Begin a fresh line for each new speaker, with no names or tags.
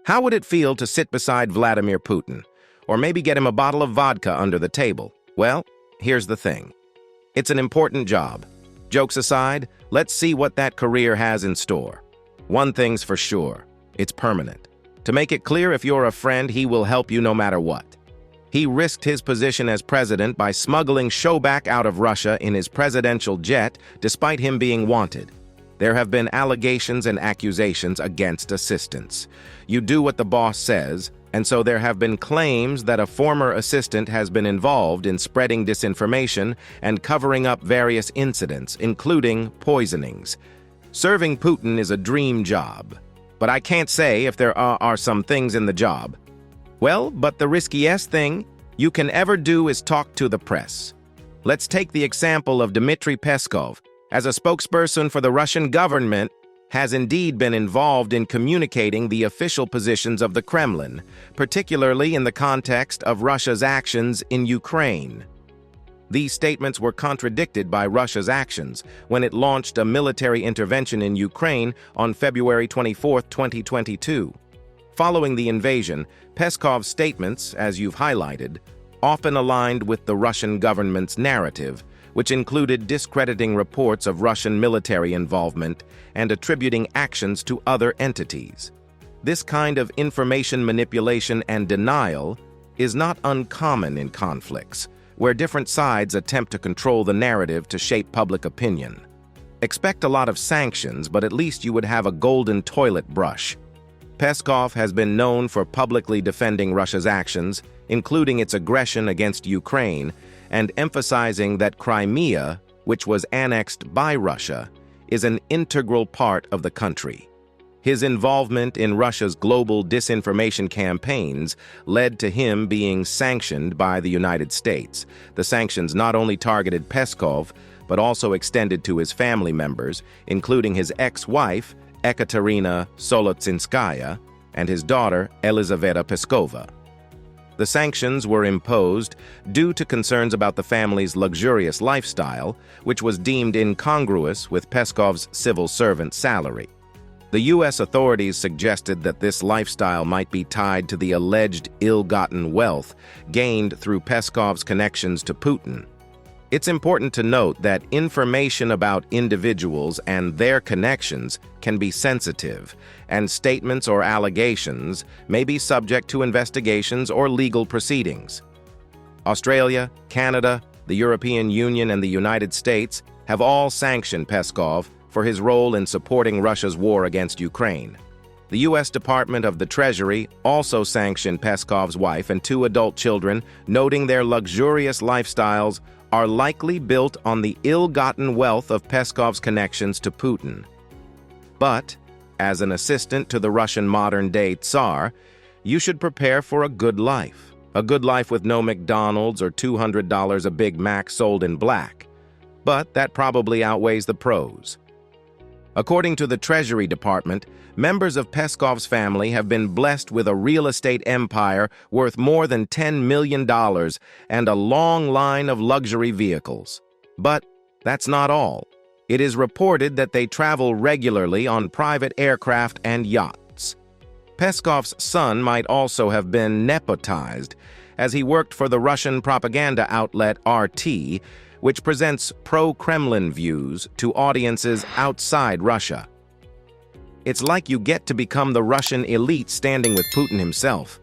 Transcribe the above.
How would it feel to sit beside Vladimir Putin? Or maybe get him a bottle of vodka under the table? Well, here's the thing. It's an important job. Jokes aside, let's see what that career has in store. One thing's for sure, it's permanent. To make it clear, if you're a friend, he will help you no matter what. He risked his position as president by smuggling Shobak out of Russia in his presidential jet, despite him being wanted. There have been allegations and accusations against assistants. You do what the boss says, and so there have been claims that a former assistant has been involved in spreading disinformation and covering up various incidents, including poisonings. Serving Putin is a dream job, but I can't say if there are some things in the job. Well, but the riskiest thing you can ever do is talk to the press. Let's take the example of Dmitry Peskov. As a spokesperson for the Russian government, has indeed been involved in communicating the official positions of the Kremlin, particularly in the context of Russia's actions in Ukraine. These statements were contradicted by Russia's actions when it launched a military intervention in Ukraine on February 24, 2022. Following the invasion, Peskov's statements, as you've highlighted, often aligned with the Russian government's narrative, which included discrediting reports of Russian military involvement and attributing actions to other entities. This kind of information manipulation and denial is not uncommon in conflicts, where different sides attempt to control the narrative to shape public opinion. Expect a lot of sanctions, but at least you would have a golden toilet brush. Peskov has been known for publicly defending Russia's actions, including its aggression against Ukraine, and emphasizing that Crimea, which was annexed by Russia, is an integral part of the country. His involvement in Russia's global disinformation campaigns led to him being sanctioned by the United States. The sanctions not only targeted Peskov, but also extended to his family members, including his ex-wife, Ekaterina Solotsinskaya, and his daughter, Elizaveta Peskova. The sanctions were imposed due to concerns about the family's luxurious lifestyle, which was deemed incongruous with Peskov's civil servant salary. The U.S. authorities suggested that this lifestyle might be tied to the alleged ill-gotten wealth gained through Peskov's connections to Putin. It's important to note that information about individuals and their connections can be sensitive, and statements or allegations may be subject to investigations or legal proceedings. Australia, Canada, the European Union, and the United States have all sanctioned Peskov for his role in supporting Russia's war against Ukraine. The U.S. Department of the Treasury also sanctioned Peskov's wife and 2 adult children, noting their luxurious lifestyles are likely built on the ill-gotten wealth of Peskov's connections to Putin. But, as an assistant to the Russian modern-day Tsar, you should prepare for a good life with no McDonald's or $200 a Big Mac sold in black. But that probably outweighs the pros. According to the Treasury Department, members of Peskov's family have been blessed with a real estate empire worth more than $10 million and a long line of luxury vehicles. But that's not all. It is reported that they travel regularly on private aircraft and yachts. Peskov's son might also have been nepotized, as he worked for the Russian propaganda outlet RT, which presents pro-Kremlin views to audiences outside Russia. It's like you get to become the Russian elite standing with Putin himself.